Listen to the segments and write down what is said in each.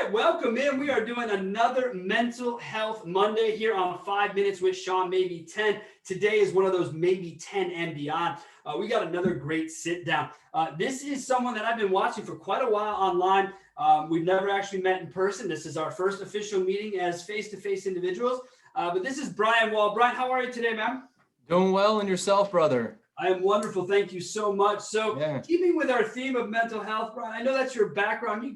right, welcome in. We are doing another Mental Health Monday here on 5 Minutes with Sean, maybe 10. Today is one of those maybe 10 and beyond. We got another great sit down. This is someone that I've been watching for quite a while online. We've never actually met in person. This is our first official meeting as face-to-face individuals. But this is Brian Wall. Brian, how are you today, man? Doing well, and yourself, brother? I am wonderful. Thank you so much. So keeping with our theme of mental health, Brian, I know that's your background. You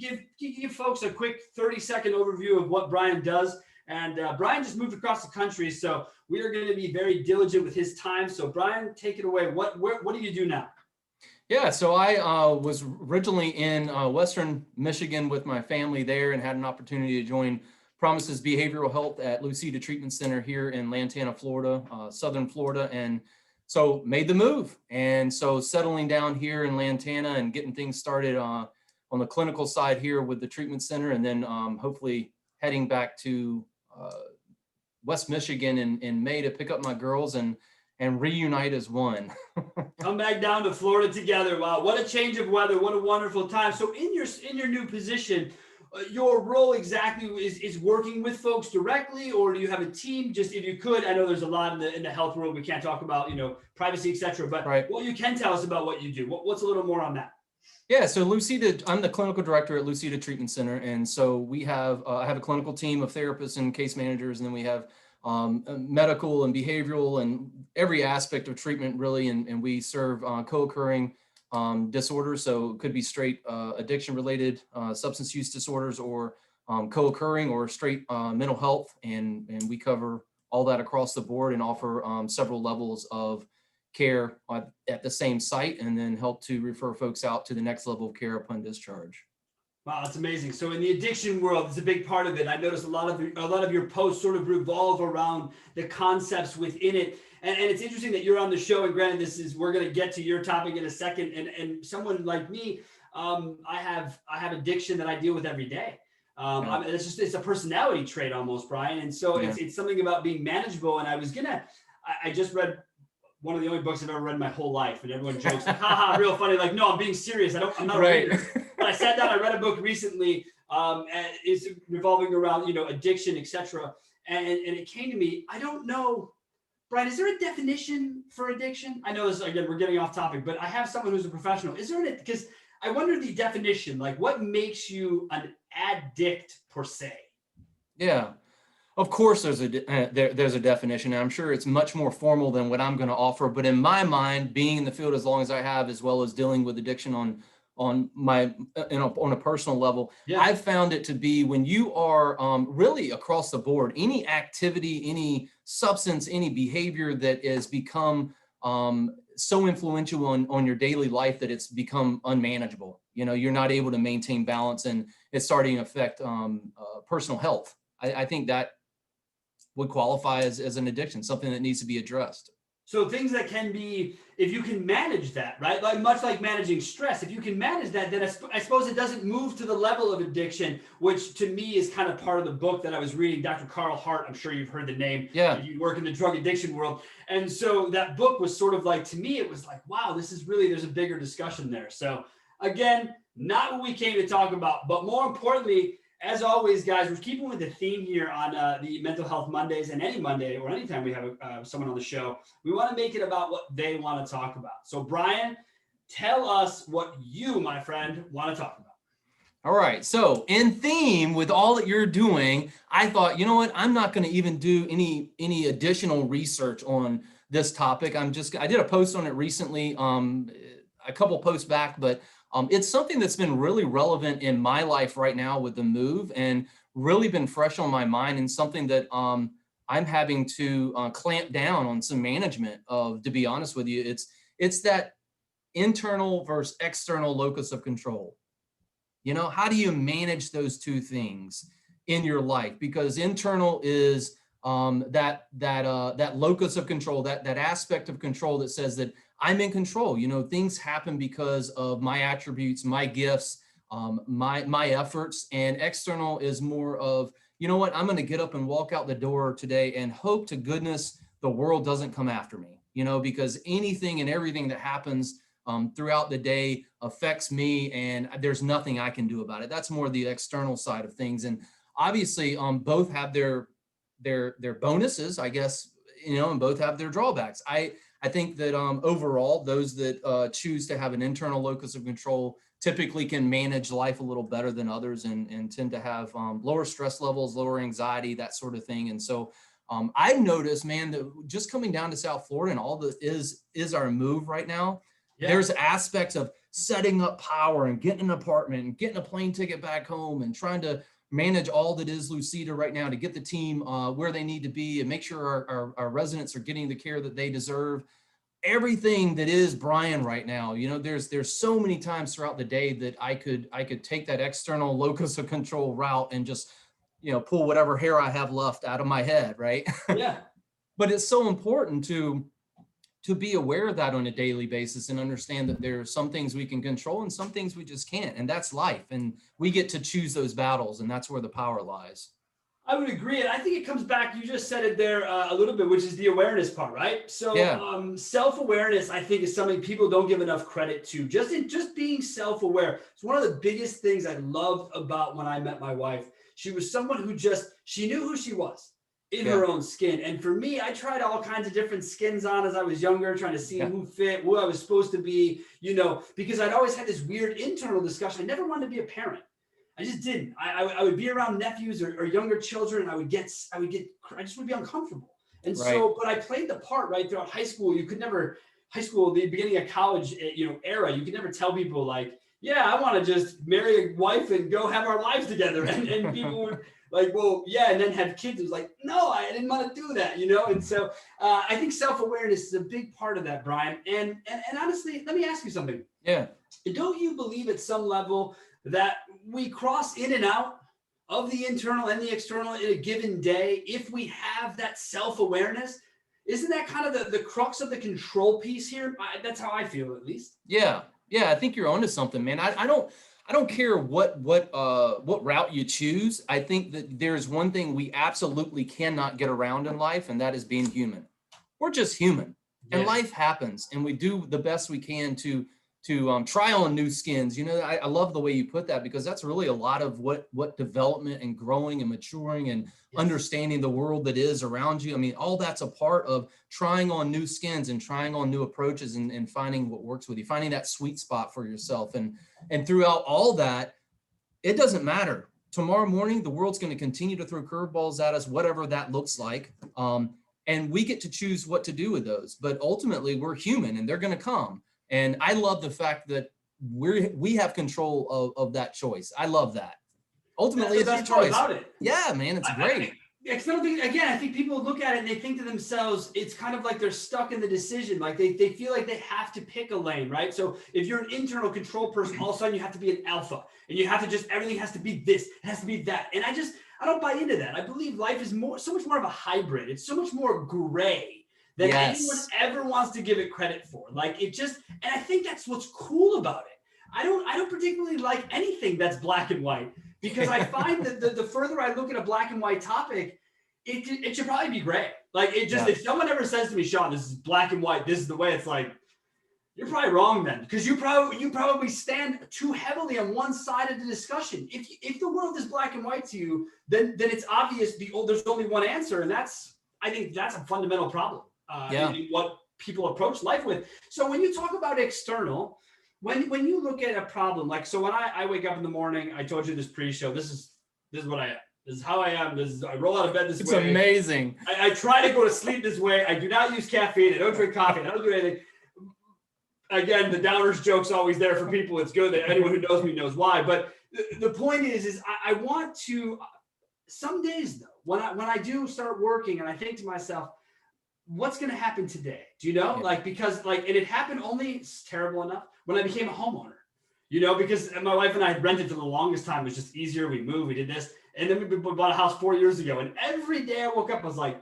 give folks a quick 30-second overview of what Brian does. And Brian just moved across the country, so we are going to be very diligent with his time. So Brian, take it away. What do you do now? Yeah, so I was originally in Western Michigan with my family there and had an opportunity to join Promises Behavioral Health at Lucida Treatment Center here in Lantana, Florida, Southern Florida. And so made the move. And so settling down here in Lantana and getting things started on the clinical side here with the treatment center, and then hopefully heading back to West Michigan in May to pick up my girls and reunite as one. Come back down to Florida together. Wow, what a change of weather. What a wonderful time. So in your new position, your role exactly is working with folks directly, or do you have a team? Just if you could, I know there's a lot in the health world. We can't talk about, privacy, et cetera, but what you can tell us about what you do. What's a little more on that? Yeah, so Lucida, I'm the clinical director at Lucida Treatment Center. And so we have, I have a clinical team of therapists and case managers, and then we have medical and behavioral and every aspect of treatment really. And we serve co-occurring disorders. So it could be straight addiction related substance use disorders, or co-occurring, or straight mental health. And we cover all that across the board and offer several levels of care at the same site, and then help to refer folks out to the next level of care upon discharge. Wow, that's amazing. So in the addiction world, it's a big part of it. I noticed a lot of your posts sort of revolve around the concepts within it. And it's interesting that you're on the show. And granted, we're going to get to your topic in a second. And someone like me, I have addiction that I deal with every day. It's a personality trait almost, Brian. And so it's something about being manageable. And I just read one of the only books I've ever read in my whole life, and everyone jokes like, haha, real funny. Like, no, I'm being serious. I'm not right. But I sat down, I read a book recently, and it's revolving around, addiction, etc. And it came to me, I don't know, Brian, is there a definition for addiction? I know this, again, we're getting off topic, but I have someone who's a professional. Is there because I wonder the definition, like what makes you an addict per se? Yeah. Of course, there's a definition, and I'm sure it's much more formal than what I'm going to offer. But in my mind, being in the field as long as I have, as well as dealing with addiction on a personal level, I've found it to be when you are really across the board, any activity, any substance, any behavior that has become so influential on your daily life that it's become unmanageable. You're not able to maintain balance, and it's starting to affect personal health. I think that would qualify as an addiction, something that needs to be addressed. So things that can be, if you can manage that, right? Like much like managing stress, if you can manage that, then I suppose it doesn't move to the level of addiction, which to me is kind of part of the book that I was reading, Dr. Carl Hart. I'm sure you've heard the name. Yeah. You work in the drug addiction world. And so that book was sort of like, to me, it was like, wow, there's a bigger discussion there. So again, not what we came to talk about, but more importantly, as always, guys, we're keeping with the theme here on the Mental Health Mondays, and any Monday or anytime we have someone on the show, we want to make it about what they want to talk about. So, Brian, tell us what you, my friend, want to talk about. All right. So in theme with all that you're doing, I thought, you know what, I'm not going to even do any additional research on this topic. I did a post on it recently, a couple posts back, but it's something that's been really relevant in my life right now with the move, and really been fresh on my mind, and something that I'm having to clamp down on some management of, to be honest with you. It's that internal versus external locus of control. How do you manage those two things in your life? Because internal is that locus of control, that aspect of control that says that I'm in control. Things happen because of my attributes, my gifts, my efforts. And external is more of, you know what, I'm going to get up and walk out the door today and hope to goodness the world doesn't come after me, because anything and everything that happens throughout the day affects me, and there's nothing I can do about it. That's more the external side of things. And obviously, both have their bonuses, I guess, and both have their drawbacks. I think that overall, those that choose to have an internal locus of control typically can manage life a little better than others, and tend to have lower stress levels, lower anxiety, that sort of thing. And so I've noticed, man, that just coming down to South Florida and all that is our move right now. Yeah. There's aspects of setting up power and getting an apartment and getting a plane ticket back home and trying to manage all that is Lucida right now to get the team where they need to be and make sure our residents are getting the care that they deserve. Everything that is Brian right now, there's so many times throughout the day that I could take that external locus of control route and just, pull whatever hair I have left out of my head, right? Yeah. But it's so important to be aware of that on a daily basis and understand that there are some things we can control and some things we just can't. And that's life. And we get to choose those battles, and that's where the power lies. I would agree. And I think it comes back, you just said it there a little bit, which is the awareness part, right? So yeah. Self-awareness, I think, is something people don't give enough credit to. Just being self-aware. It's one of the biggest things I loved about when I met my wife. She was someone who she knew who she was in her own skin. And for me, I tried all kinds of different skins on as I was younger, trying to see who fit, who I was supposed to be, because I'd always had this weird internal discussion. I never wanted to be a parent. I just didn't. I would be around nephews or younger children, and I just would be uncomfortable. And so, but I played the part right throughout high school. You could never, the beginning of college, era, you could never tell people like, yeah, I want to just marry a wife and go have our lives together. And people would like, well, yeah, and then have kids. It was like, no, I didn't want to do that, And so I think self-awareness is a big part of that, Brian. And honestly, let me ask you something. Yeah. Don't you believe at some level that we cross in and out of the internal and the external in a given day if we have that self-awareness? Isn't that kind of the crux of the control piece here? That's how I feel, at least. Yeah, I think you're onto something, man. I don't care what route you choose. I think that there's one thing we absolutely cannot get around in life, and that is being human. We're just human, and life happens, and we do the best we can to try on new skins. I love the way you put that, because that's really a lot of what development and growing and maturing and understanding the world that is around you. I mean, all that's a part of trying on new skins and trying on new approaches and finding what works with you, finding that sweet spot for yourself. And throughout all that, it doesn't matter. Tomorrow morning, the world's going to continue to throw curveballs at us, whatever that looks like. And we get to choose what to do with those. But ultimately, we're human, and they're going to come. And I love the fact that we have control of that choice. I love that. Ultimately, it's your choice. About it. Yeah, man, it's great. I think people look at it and they think to themselves, it's kind of like they're stuck in the decision. Like they feel like they have to pick a lane, right? So if you're an internal control person, all of a sudden you have to be an alpha, and you have to everything has to be this, it has to be that. And I don't buy into that. I believe life is so much more of a hybrid. It's so much more gray than anyone ever wants to give it credit for. And I think that's what's cool about it. I don't particularly like anything that's black and white, because I find that the further I look at a black and white topic, it should probably be gray. If someone ever says to me, Sean, this is black and white, this is the way, it's like, you're probably wrong then, because you probably stand too heavily on one side of the discussion. If the world is black and white to you, then it's obvious there's only one answer, and I think that's a fundamental problem. In what people approach life with. So when you talk about external, when you look at a problem, like, so when I wake up in the morning, I told you this pre-show, this is what I am. This is how I am. I roll out of bed this way. It's amazing. I try to go to sleep this way. I do not use caffeine. I don't drink coffee. I don't do anything. Again, the downers joke's always there for people. It's good that anyone who knows me knows why. But the point is I want to, some days though, when I do start working and I think to myself, what's going to happen today? Do you know? Because and it happened only, it's terrible enough, when I became a homeowner, because my wife and I had rented for the longest time. It was just easier. We moved, we did this. And then we bought a house 4 years ago. And every day I woke up, I was like,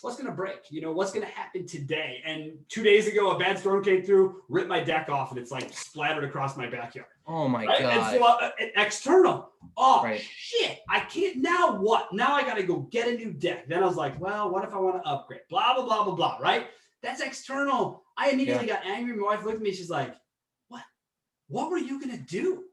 what's going to break? What's going to happen today? And 2 days ago, a bad storm came through, ripped my deck off, and it's like splattered across my backyard. Oh my God. And so external. Oh, shit. I can't. Now what? Now I got to go get a new deck. Then I was like, well, what if I want to upgrade? Blah, blah, blah, blah, blah. Right? That's external. I immediately got angry. My wife looked at me. She's like, what were you going to do?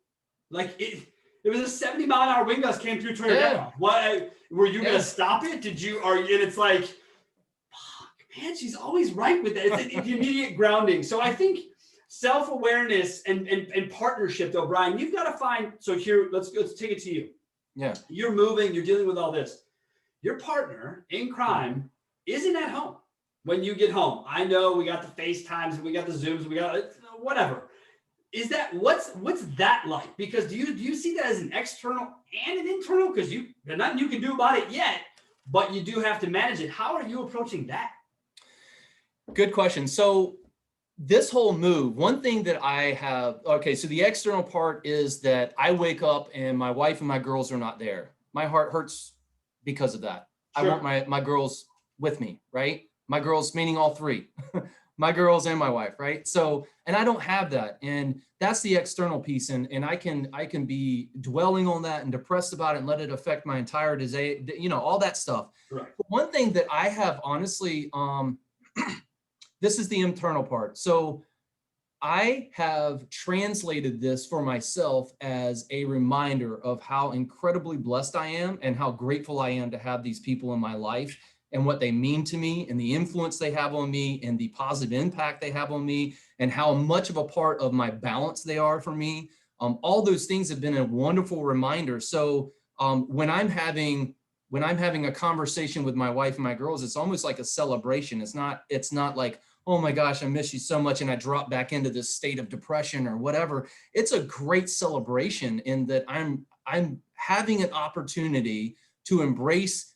Like it was a 70-mile-an-hour wind gust came through tornado. What were you going to stop it? And it's like, fuck, man, she's always right with that. It's the immediate grounding. So I think self-awareness and partnership though, Brian, you've got to find, so here, let's take it to you. Yeah. You're moving, you're dealing with all this. Your partner in crime isn't at home when you get home. I know we got the FaceTimes and we got the Zooms, we got whatever. Is that what's that like? Because do you see that as an external and an internal? Because there's nothing you can do about it yet, but you do have to manage it. How are you approaching that? Good question. So this whole move, one thing that I have, so the external part is that I wake up and my wife and my girls are not there. My heart hurts because of that. Sure. I want my girls with me, right? My girls, meaning all three. My girls and my wife, right? So, and I don't have that. And that's the external piece. And I can be dwelling on that and depressed about it and let it affect my entire day, all that stuff. Right. But one thing that I have honestly, this is the internal part. So I have translated this for myself as a reminder of how incredibly blessed I am and how grateful I am to have these people in my life and what they mean to me and the influence they have on me and the positive impact they have on me and how much of a part of my balance they are for me. All those things have been a wonderful reminder. So when I'm having a conversation with my wife and my girls, it's almost like a celebration. It's not like, oh my gosh, I miss you so much, and I drop back into this state of depression or whatever. It's a great celebration in that I'm having an opportunity to embrace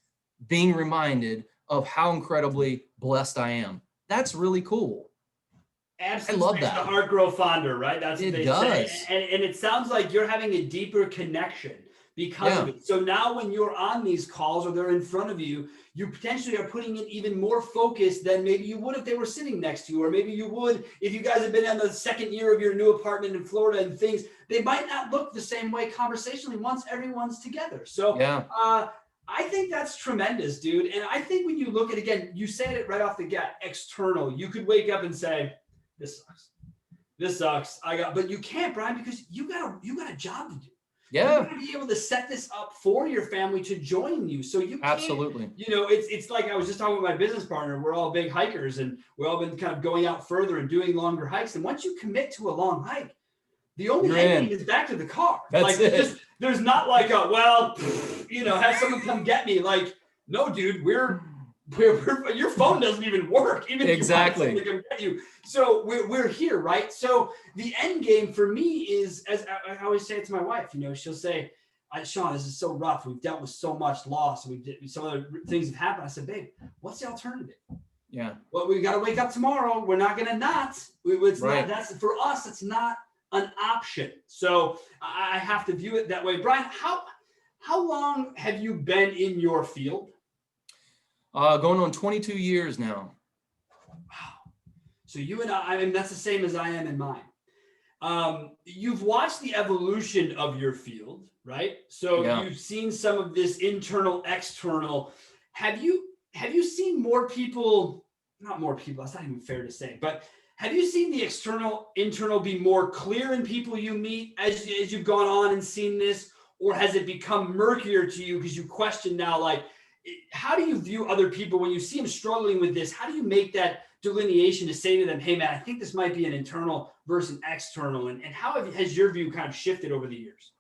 being reminded of how incredibly blessed I am. That's really cool. Absolutely. I love that. The heart grow fonder, right? That's what it they does. say. And it sounds like you're having a deeper connection because of it. So now when you're on these calls or they're in front of you, you potentially are putting in even more focus than maybe you would if they were sitting next to you, or maybe you would if you guys have been on the second year of your new apartment in Florida and things. They might not look the same way conversationally once everyone's together. So I think that's tremendous, dude. And I think when you look at, again, you said it right off the bat, external. You could wake up and say, this sucks. But you can't, Brian, because you got a job to do. Yeah. You got to be able to set this up for your family to join you. So you can't, absolutely. It's like I was just talking with my business partner. We're all big hikers and we've all been kind of going out further and doing longer hikes. And once you commit to a long hike, the only ending is back to the car. That's it. There's not like have someone come get me. Like, no, dude, we're your phone doesn't even work. Even if you want someone to come get you. So we're here, right? So the end game for me is, as I always say it to my wife, she'll say, Sean, this is so rough. We've dealt with so much loss. Some other things have happened. I said, babe, what's the alternative? Yeah. Well, we got to wake up tomorrow. We're not going to not. That's for us. It's not an option. So I have to view it that way. Brian, how long have you been in your field? Going on 22 years now. Wow. So you and I mean, that's the same as I am in mine. You've watched the evolution of your field, right? So you've seen some of this internal, external. Have you seen more people, not more people, that's not even fair to say, but have you seen the external, internal be more clear in people you meet as you've gone on and seen this? Or has it become murkier to you because you question now, like, how do you view other people when you see them struggling with this? How do you make that delineation to say to them, hey, man, I think this might be an internal versus an external? And how has your view kind of shifted over the years?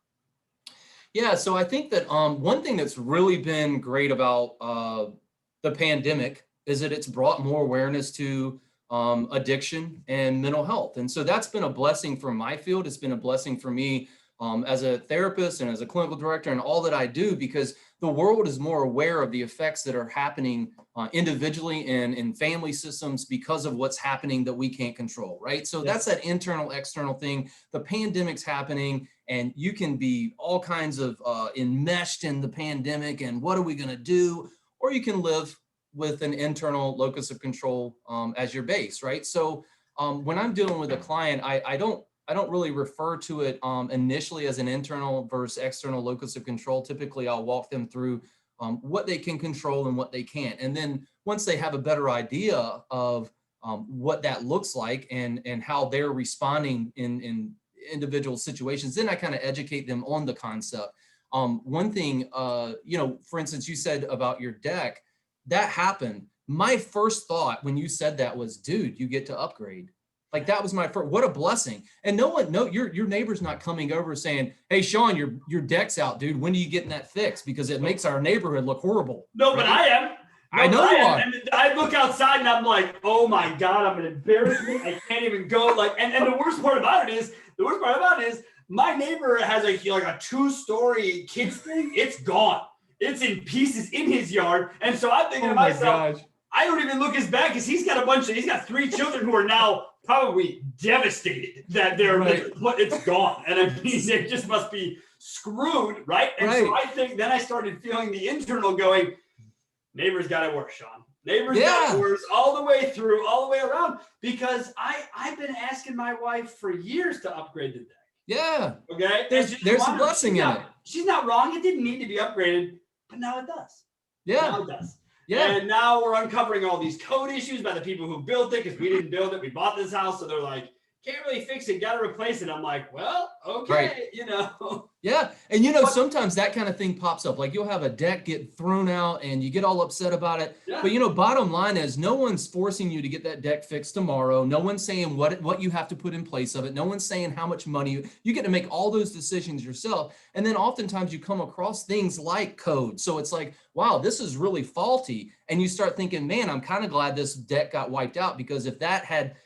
Yeah, so I think that one thing that's really been great about the pandemic is that it's brought more awareness to addiction and mental health. And so that's been a blessing for my field. It's been a blessing for me as a therapist and as a clinical director and all that I do, because the world is more aware of the effects that are happening individually and in family systems because of what's happening that we can't control, right? So that's that internal, external thing. The pandemic's happening and you can be all kinds of enmeshed in the pandemic and what are we going to do? Or you can live with an internal locus of control as your base, right? So when I'm dealing with a client, I don't really refer to it initially as an internal versus external locus of control. Typically, I'll walk them through what they can control and what they can't. And then once they have a better idea of what that looks like and how they're responding in individual situations. Then I kind of educate them on the concept. One thing, for instance, you said about your deck, that happened. My first thought when you said that was, dude, you get to upgrade. Like that was my first, what a blessing. And your neighbor's not coming over saying, hey, Sean, your deck's out, dude. When are you getting that fixed? Because it makes our neighborhood look horrible. No, right? but I am. No, I know you are. And I look outside and I'm like, oh my God, I'm gonna embarrass me. I can't even go. Like, and the worst part about it is my neighbor has a 2-story kids thing. It's gone. It's in pieces in his yard. And so I'm thinking to myself, I don't even look his back because he's got 3 children who are now probably devastated that it's gone. And I mean, they just must be screwed, right? And so I think then I started feeling the internal going, neighbors got it worse, Sean. Neighbors got it worse all the way through, all the way around, because I've been asking my wife for years to upgrade the deck. Yeah. Okay. There's a blessing in it. She's not wrong. It didn't need to be upgraded, but now it does. Yeah. Now it does. Yeah. And now we're uncovering all these code issues by the people who built it because we didn't build it. We bought this house. So they're like, can't really fix it. Got to replace it. I'm like, well, okay, Yeah. And, sometimes that kind of thing pops up. Like you'll have a deck get thrown out and you get all upset about it. Yeah. But, bottom line is no one's forcing you to get that deck fixed tomorrow. No one's saying what you have to put in place of it. No one's saying how much money you get to make all those decisions yourself. And then oftentimes you come across things like code. So it's like, wow, this is really faulty. And you start thinking, man, I'm kind of glad this deck got wiped out, because if that had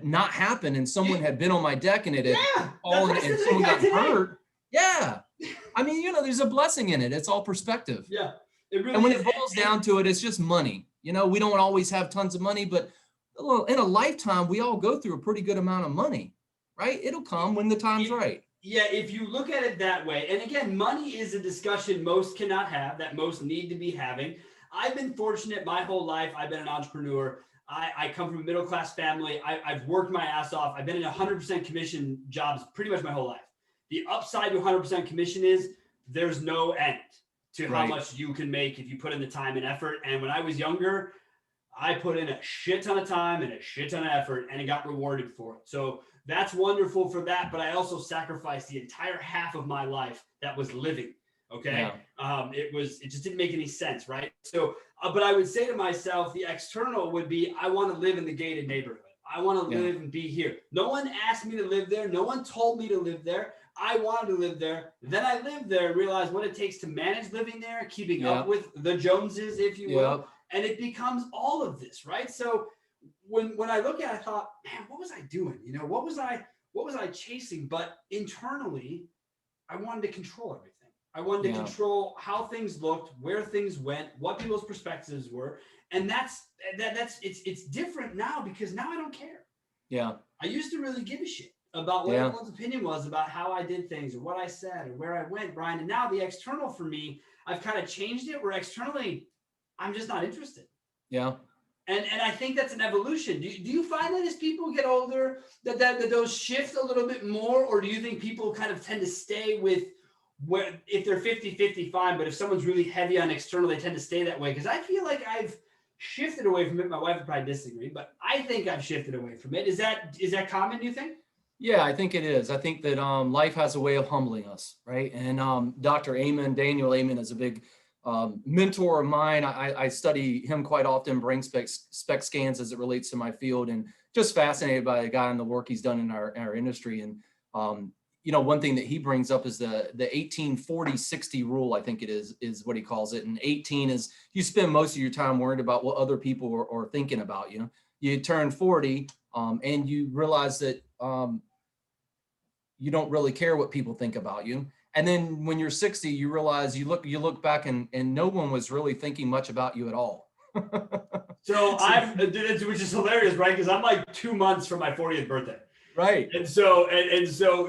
not happened and someone had been on my deck and it had fallen and someone got hurt. Yeah. I mean, there's a blessing in it. It's all perspective. Yeah. It really and when it boils down to it, it's just money. We don't always have tons of money, but in a lifetime, we all go through a pretty good amount of money, right? It'll come when the time's right. Yeah. If you look at it that way, and again, money is a discussion most cannot have, that most need to be having. I've been fortunate my whole life. I've been an entrepreneur. I come from a middle-class family. I've worked my ass off. I've been in 100% commission jobs pretty much my whole life. The upside to 100% commission is there's no end to how much you can make if you put in the time and effort. And when I was younger, I put in a shit ton of time and a shit ton of effort, and it got rewarded for it. So that's wonderful for that. But I also sacrificed the entire half of my life that was living. Okay. Yeah. It just didn't make any sense. Right. So, but I would say to myself, the external would be, I want to live in the gated neighborhood. I want to live and be here. No one asked me to live there. No one told me to live there. I wanted to live there. Then I lived there and realized what it takes to manage living there, keeping up with the Joneses, if you will. And it becomes all of this. Right. So when I look at it, I thought, man, what was I doing? What was I chasing? But internally, I wanted to control everything. I wanted to control how things looked, where things went, what people's perspectives were. And it's different now, because now I don't care. Yeah. I used to really give a shit about what everyone's opinion was about how I did things or what I said or where I went, Brian. And now the external for me, I've kind of changed it, where externally I'm just not interested. Yeah. And I think that's an evolution. Do you find that as people get older that those shift a little bit more, or do you think people kind of tend to stay with where, if they're 50-50, fine, but if someone's really heavy on external, they tend to stay that way? Because I feel like I've shifted away from it. My wife would probably disagree, but I think I've shifted away from it. Is that common, do you think? Yeah, I think it is. I think that life has a way of humbling us, right? And Dr. Daniel Amen is a big mentor of mine. I study him quite often, brain spec scans as it relates to my field, and just fascinated by the guy and the work he's done in our industry. And one thing that he brings up is the 18-40-60 rule. I think it is what he calls it. And 18 is you spend most of your time worried about what other people are thinking about you. You turn 40 and you realize that you don't really care what people think about you. And then when you're 60, you realize you look back and no one was really thinking much about you at all. Which is hilarious, right? Because I'm like 2 months from my 40th birthday. Right. And so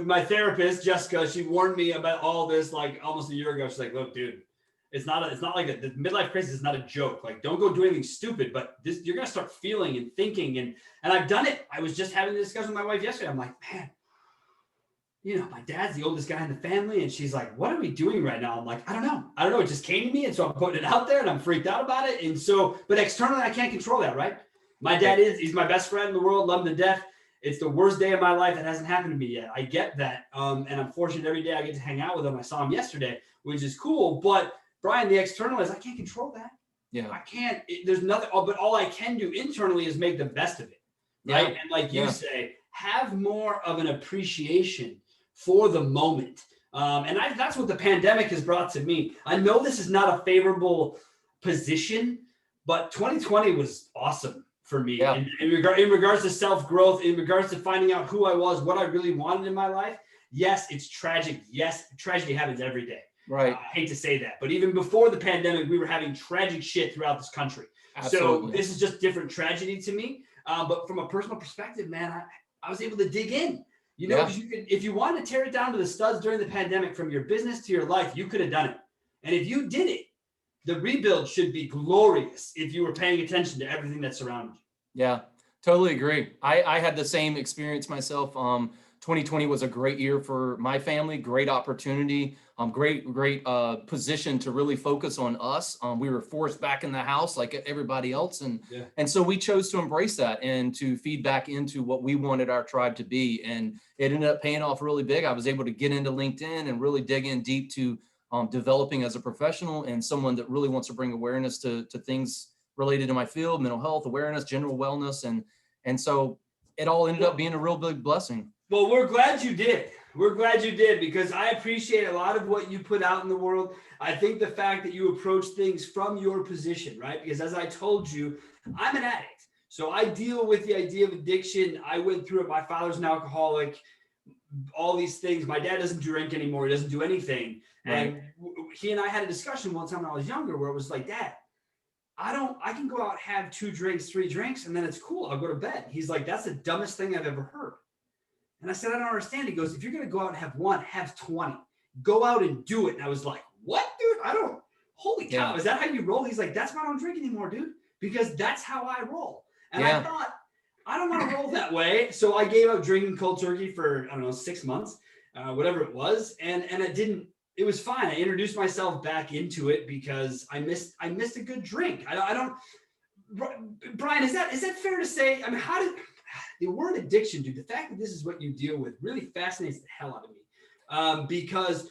my therapist, Jessica, she warned me about all this like almost a year ago. She's like, look, dude, it's not like the midlife crisis is not a joke. Like, don't go do anything stupid, but you're going to start feeling and thinking. And I've done it. I was just having a discussion with my wife yesterday. I'm like, man, my dad's the oldest guy in the family. And she's like, what are we doing right now? I'm like, I don't know. It just came to me. And so I'm putting it out there and I'm freaked out about it. And so, but externally, I can't control that. Right. My dad he's my best friend in the world, love him to death. It's the worst day of my life that hasn't happened to me yet. I get that. And I'm fortunate every day I get to hang out with him. I saw him yesterday, which is cool. But Brian, the external is I can't control that. Yeah. I can't, there's nothing, but all I can do internally is make the best of it. Right. Yeah. And like you say, have more of an appreciation for the moment. That's what the pandemic has brought to me. I know this is not a favorable position, but 2020 was awesome for me in regards to self-growth, in regards to finding out who I was, what I really wanted in my life. Yes, it's tragic. Yes, tragedy happens every day. Right. I hate to say that, but even before the pandemic, we were having tragic shit throughout this country. Absolutely. So this is just different tragedy to me. But from a personal perspective, man, I was able to dig in. You know, because if you wanted to tear it down to the studs during the pandemic, from your business to your life, you could have done it. And if you did it, the rebuild should be glorious if you were paying attention to everything that surrounded you. Yeah, totally agree. I had the same experience myself. 2020 was a great year for my family, great opportunity, great position to really focus on us. We were forced back in the house like everybody else. And so we chose to embrace that and to feed back into what we wanted our tribe to be. And it ended up paying off really big. I was able to get into LinkedIn and really dig in deep to developing as a professional and someone that really wants to bring awareness to things related to my field, mental health, awareness, general wellness. And so it all ended up being a real big blessing. Well, we're glad you did. We're glad you did, because I appreciate a lot of what you put out in the world. I think the fact that you approach things from your position, right? Because as I told you, I'm an addict. So I deal with the idea of addiction. I went through it. My father's an alcoholic, all these things. My dad doesn't drink anymore. He doesn't do anything. Right. And he and I had a discussion one time when I was younger where it was like, Dad, I can go out, have 2 drinks, 3 drinks, and then it's cool. I'll go to bed. He's like, that's the dumbest thing I've ever heard. And I said, I don't understand. He goes, if you're going to go out and have 1, have 20. Go out and do it. And I was like, what, dude? Holy cow. Is that how you roll? He's like, that's why I don't drink anymore, dude, because that's how I roll. And I thought, I don't want to roll that way. So I gave up drinking cold turkey for, 6 months, whatever it was. And it was fine. I introduced myself back into it because I missed a good drink. Brian, is that fair to say? I mean, the word addiction, dude, the fact that this is what you deal with really fascinates the hell out of me. Because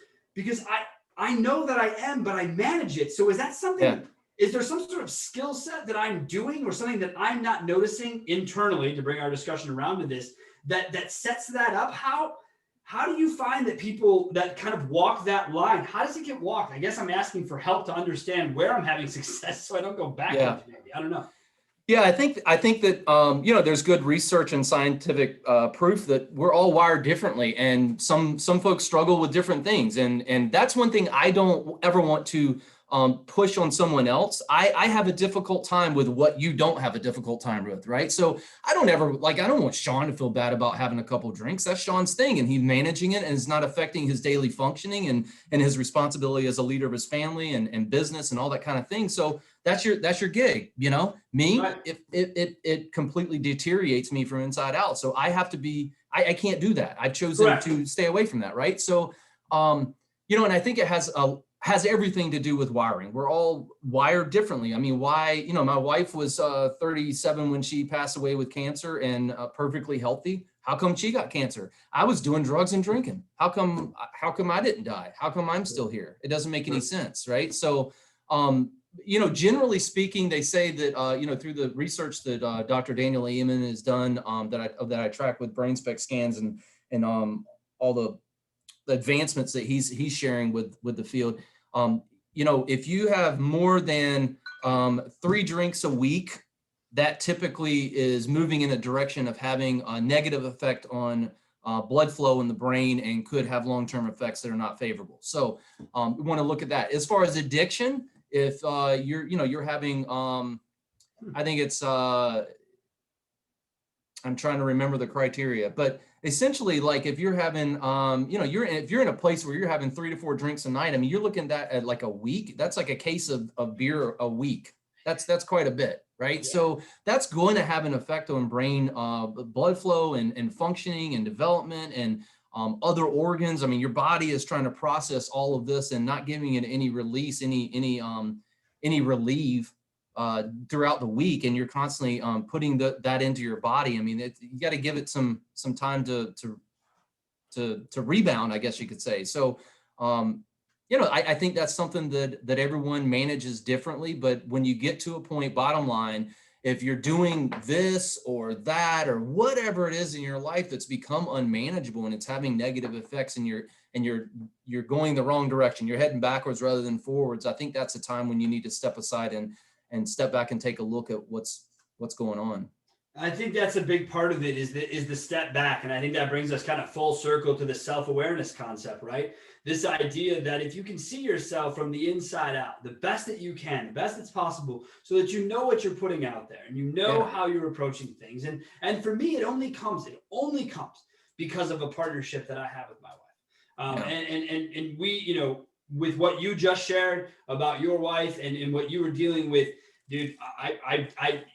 I know that I am, but I manage it. So is that something, is there some sort of skill set that I'm doing or something that I'm not noticing internally, to bring our discussion around to this, that sets that up? How do you find that people that kind of walk that line, how does it get walked? I guess I'm asking for help to understand where I'm having success so I don't go backwards. Maybe. I don't know. Yeah, I think that there's good research and scientific proof that we're all wired differently, and some folks struggle with different things, and that's one thing I don't ever want to push on someone else. I have a difficult time with what you don't have a difficult time with, right? So I don't want Sean to feel bad about having a couple drinks. That's Sean's thing, and he's managing it, and it's not affecting his daily functioning and his responsibility as a leader of his family and business and all that kind of thing. So that's your gig, me. Right. It completely deteriorates me from inside out. So I have to be, I can't do that. I've chosen to stay away from that. Right. So, and I think it has everything to do with wiring. We're all wired differently. I mean, why, my wife was 37 when she passed away with cancer and perfectly healthy. How come she got cancer? I was doing drugs and drinking. How come I didn't die? How come I'm still here? It doesn't make any sense. Right. So, generally speaking, they say that, through the research that Dr. Daniel Amen has done, that I track with brain spec scans and all the advancements that he's sharing with the field. If you have more than 3 drinks a week, that typically is moving in a direction of having a negative effect on blood flow in the brain and could have long-term effects that are not favorable. So we want to look at that. As far as addiction, if you're having, I think it's, I'm trying to remember the criteria, but essentially, like if you're having, if you're in a place where you're having 3 to 4 drinks a night, I mean, you're looking at like a week. That's like a case of beer a week. That's quite a bit, right? Yeah. So that's going to have an effect on brain blood flow and functioning and development and other organs. I mean, your body is trying to process all of this and not giving it any release, any relief throughout the week, and you're constantly putting that into your body. I mean, you got to give it some time to rebound, I guess you could say. So, I think that's something that everyone manages differently. But when you get to a point, bottom line, if you're doing this or that or whatever it is in your life that's become unmanageable and it's having negative effects, and you're going the wrong direction, you're heading backwards rather than forwards, I think that's a time when you need to step aside and step back and take a look at what's going on. I think that's a big part of it is the step back. And I think that brings us kind of full circle to the self-awareness concept, right? This idea that if you can see yourself from the inside out, the best that you can, the best that's possible, so that you know what you're putting out there and you know how you're approaching things. And for me, it only comes because of a partnership that I have with my wife. And we, with what you just shared about your wife and what you were dealing with, dude,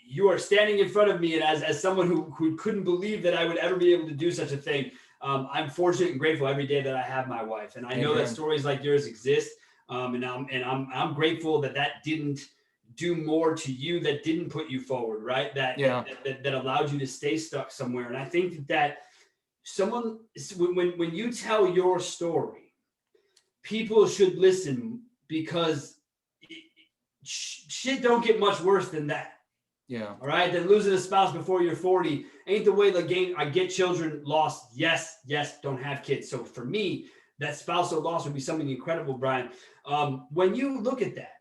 you are standing in front of me, and as someone who couldn't believe that I would ever be able to do such a thing, I'm fortunate and grateful every day that I have my wife, and I know that stories like yours exist, and I'm grateful that didn't do more to you, that didn't put you forward, right? That allowed you to stay stuck somewhere, and I think that someone when you tell your story, people should listen, because shit don't get much worse than that. Yeah. All right. Then losing a spouse before you're 40 ain't the way the game. I get children lost. Yes. Don't have kids. So for me, that spousal loss would be something incredible, Brian. When you look at that,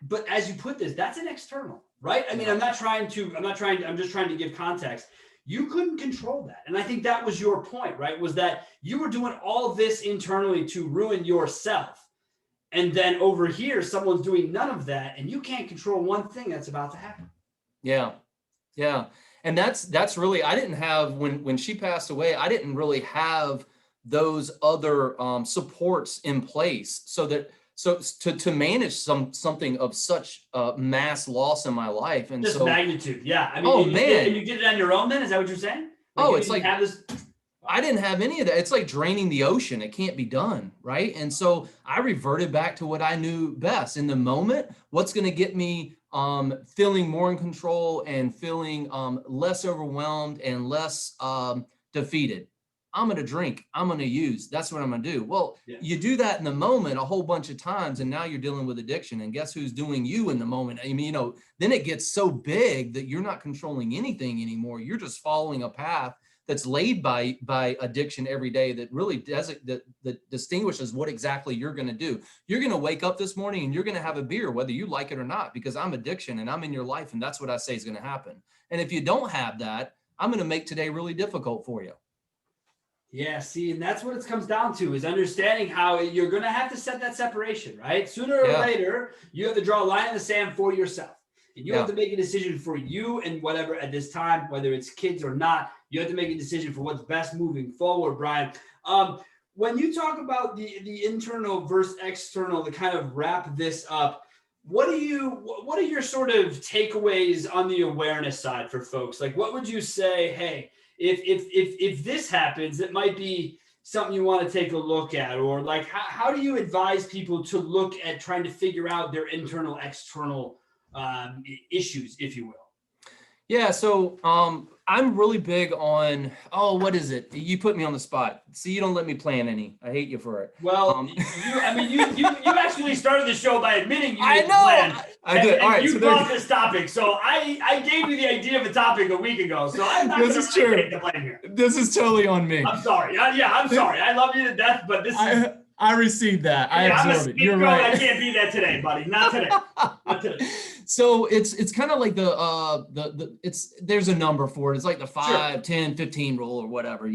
but as you put this, that's an external, right? I mean, I'm just trying to give context. You couldn't control that. And I think that was your point, right? Was that you were doing all of this internally to ruin yourself. And then over here, someone's doing none of that, and you can't control one thing that's about to happen. Yeah. And that's really, I didn't have, when she passed away, I didn't really have those other supports in place to manage something of such mass loss in my life. And just so magnitude. Yeah. I mean, and you did it on your own then? Is that what you're saying? It's like, I didn't have any of that. It's like draining the ocean. It can't be done, right? And so I reverted back to what I knew best. In the moment, what's going to get me feeling more in control and feeling less overwhelmed and less defeated? I'm going to drink. I'm going to use. That's what I'm going to do. Well, you do that in the moment a whole bunch of times, and now you're dealing with addiction. And guess who's doing you in the moment? I mean, then it gets so big that you're not controlling anything anymore. You're just following a path that's laid by addiction every day that really that distinguishes what exactly you're going to do. You're going to wake up this morning and you're going to have a beer, whether you like it or not, because I'm addiction and I'm in your life, and that's what I say is going to happen. And if you don't have that, I'm going to make today really difficult for you. Yeah, see, and that's what it comes down to, is understanding how you're going to have to set that separation, right? Sooner or later, you have to draw a line in the sand for yourself. And you have to make a decision for you and whatever at this time, whether it's kids or not. You have to make a decision for what's best moving forward, Brian. When you talk about the internal versus external, to kind of wrap this up, what are your sort of takeaways on the awareness side for folks? Like, what would you say, hey, if this happens, it might be something you want to take a look at? Or like, how do you advise people to look at trying to figure out their internal, external issues, if you will? Yeah, so I'm really big on, what is it? You put me on the spot. See, you don't let me plan any. I hate you for it. Well, you actually started the show by admitting you didn't plan. I did. All right, you brought this topic. So I gave you the idea of a topic a week ago. So I'm not going to take the blame here. This is totally on me. I'm sorry. I'm sorry. I love you to death, but this is... I received that. I absorbed it. You're right. I can't be that today, buddy. Not today. Not today. So it's kind of like there's a number for it. It's like the 5, 10, 15 rule or whatever,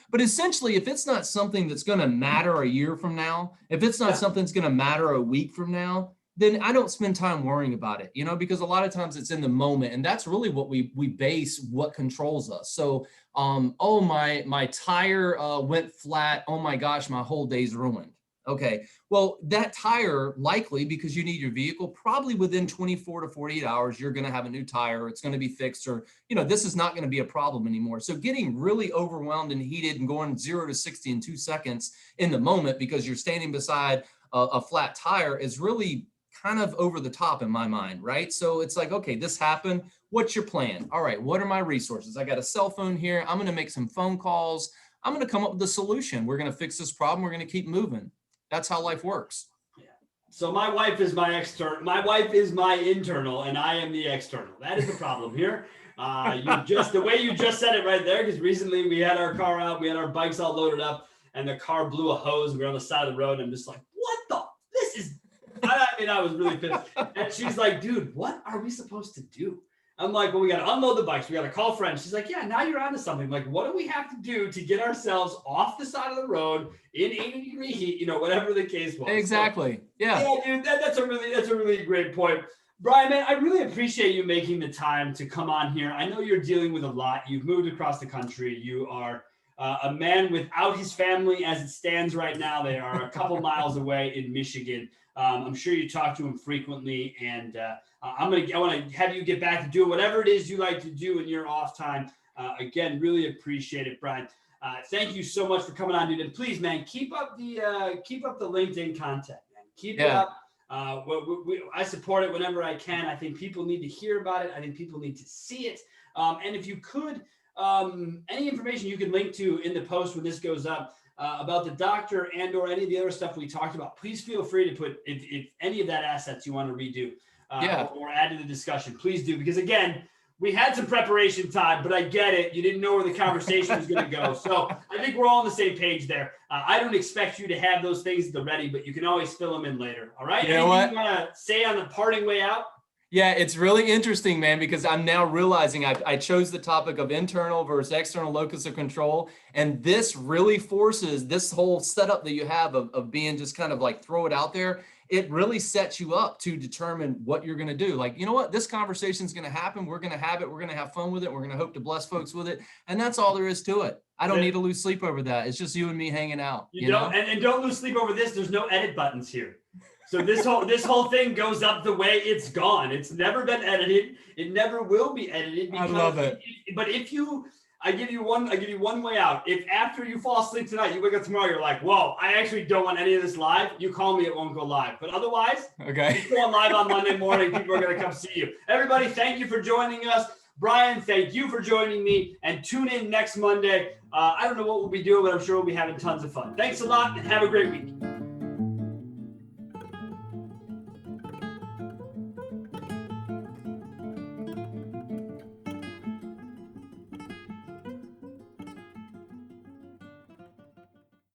But essentially, if it's not something that's going to matter a year from now, if it's not something that's going to matter a week from now, then I don't spend time worrying about it, because a lot of times it's in the moment, and that's really what we base what controls us. So, my tire went flat. Oh my gosh, my whole day's ruined. Okay, well, that tire, likely because you need your vehicle, probably within 24 to 48 hours, you're going to have a new tire. It's going to be fixed, or, this is not going to be a problem anymore. So getting really overwhelmed and heated and going 0 to 60 in 2 seconds in the moment because you're standing beside a flat tire is really kind of over the top in my mind, right? So it's like, okay, this happened. What's your plan? All right, what are my resources? I got a cell phone here. I'm going to make some phone calls. I'm going to come up with a solution. We're going to fix this problem. We're going to keep moving. That's how life works. So my wife is my external. My wife is my internal, and I am the external. That is the problem here. The way you just said it right there, because recently we had our car out, we had our bikes all loaded up, and the car blew a hose. We were on the side of the road, and I'm just like, what the? This is. I was really pissed. And she's like, dude, what are we supposed to do? I'm like, well, we got to unload the bikes. We got to call friends. She's like, yeah, now you're onto something. I'm like, what do we have to do to get ourselves off the side of the road in 80-degree heat, whatever the case was. Exactly. So, yeah, dude, that's a really great point. Brian, man, I really appreciate you making the time to come on here. I know you're dealing with a lot. You've moved across the country. You are a man without his family as it stands right now. They are a couple miles away in Michigan. I'm sure you talk to him frequently, and I want to have you get back to doing whatever it is you like to do in your off time. Again, really appreciate it, Brian. Thank you so much for coming on, dude. And please, man, keep up the LinkedIn content, man. Keep it up. I support it whenever I can. I think people need to hear about it. I think people need to see it. And if you could, any information you could link to in the post when this goes up about the doctor and or any of the other stuff we talked about, please feel free to put if any of that assets you want to redo or add to the discussion, please do. Because again, we had some preparation time, but I get it. You didn't know where the conversation was going to go. So I think we're all on the same page there. I don't expect you to have those things at the ready, but you can always fill them in later. All right. You know what? You want to say on the parting way out? Yeah, it's really interesting, man, because I'm now realizing I chose the topic of internal versus external locus of control. And this really forces this whole setup that you have of being just kind of like throw it out there. It really sets you up to determine what you're going to do. Like, you know what, this conversation is going to happen. We're going to have it. We're going to have fun with it. We're going to hope to bless folks with it. And that's all there is to it. I don't need to lose sleep over that. It's just you and me hanging out. You don't, and don't lose sleep over this. There's no edit buttons here. So this whole thing goes up the way it's gone. It's never been edited. It never will be edited. I love it. But I give you one way out. If after you fall asleep tonight, you wake up tomorrow, you're like, whoa, I actually don't want any of this live. You call me, it won't go live. But otherwise, it's going live on Monday morning. People are going to come see you. Everybody, thank you for joining us. Brian, thank you for joining me. And tune in next Monday. I don't know what we'll be doing, but I'm sure we'll be having tons of fun. Thanks a lot and have a great week.